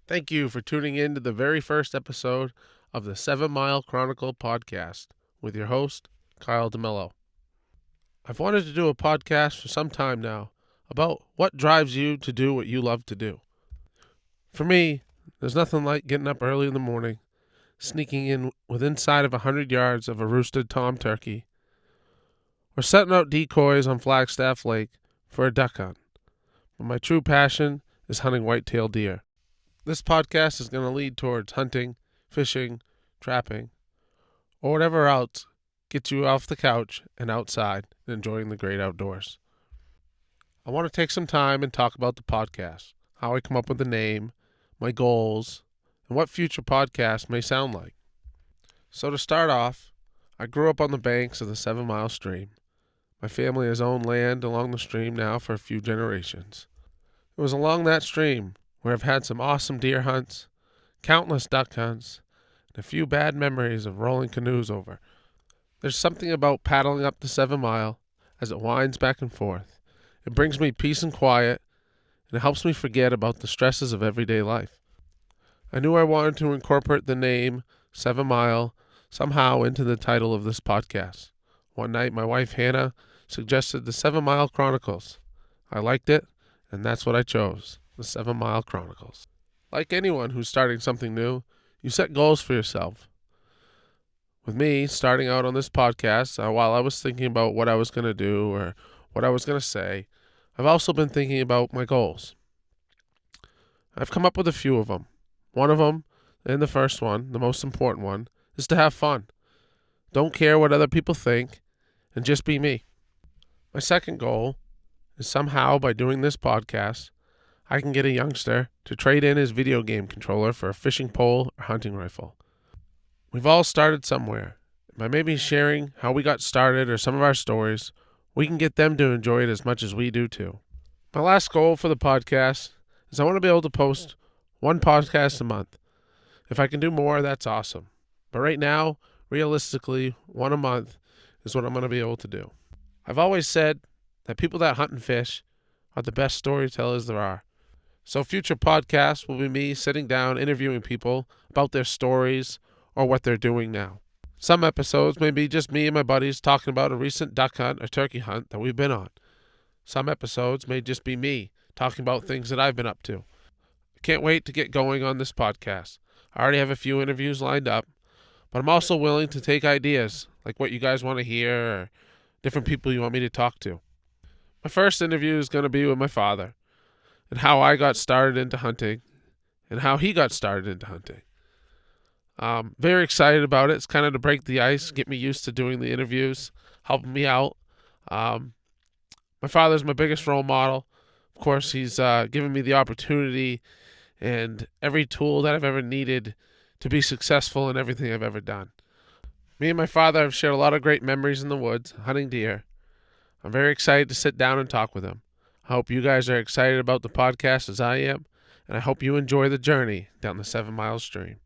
Thank you for tuning in to the very first episode of the 7 Mile Chronicle podcast with your host, Kyle DeMello. I've wanted to do a podcast for some time now about what drives you to do what you love to do. For me, there's nothing like getting up early in the morning, sneaking in within sight of 100 yards of a roosted tom turkey, or setting out decoys on Flagstaff Lake for a duck hunt. But my true passion is hunting white-tailed deer. This podcast is going to lead towards hunting, fishing, trapping, or whatever else gets you off the couch and outside and enjoying the great outdoors. I want to take some time and talk about the podcast, how I come up with the name, my goals, and what future podcasts may sound like. So to start off, I grew up on the banks of the 7 Mile Stream. My family has owned land along the stream now for a few generations. It was along that stream where I've had some awesome deer hunts, countless duck hunts, and a few bad memories of rolling canoes over. There's something about paddling up the 7 Mile as it winds back and forth. It brings me peace and quiet, and it helps me forget about the stresses of everyday life. I knew I wanted to incorporate the name 7 Mile somehow into the title of this podcast. One night, my wife Hannah suggested the 7 Mile Chronicles. I liked it, and that's what I chose. The 7 Mile Chronicles. Like anyone who's starting something new, you set goals for yourself. With me starting out on this podcast, while I was thinking about what I was going to do or what I was going to say, I've also been thinking about my goals. I've come up with a few of them. One of them, and the first one, the most important one, is to have fun. Don't care what other people think, and just be me. My second goal is somehow by doing this podcast, I can get a youngster to trade in his video game controller for a fishing pole or hunting rifle. We've all started somewhere. By maybe sharing how we got started or some of our stories, we can get them to enjoy it as much as we do too. My last goal for the podcast is I want to be able to post one podcast a month. If I can do more, that's awesome. But right now, realistically, one a month is what I'm going to be able to do. I've always said that people that hunt and fish are the best storytellers there are. So future podcasts will be me sitting down interviewing people about their stories or what they're doing now. Some episodes may be just me and my buddies talking about a recent duck hunt or turkey hunt that we've been on. Some episodes may just be me talking about things that I've been up to. I can't wait to get going on this podcast. I already have a few interviews lined up, but I'm also willing to take ideas like what you guys want to hear or different people you want me to talk to. My first interview is going to be with my father and how I got started into hunting and how he got started into hunting. Very excited about it. It's kind of to break the ice, get me used to doing the interviews, helping me out. My father's my biggest role model. Of course, he's given me the opportunity and every tool that I've ever needed to be successful in everything I've ever done. Me and my father have shared a lot of great memories in the woods, hunting deer. I'm very excited to sit down and talk with him. I hope you guys are excited about the podcast as I am, and I hope you enjoy the journey down the 7 Mile Stream.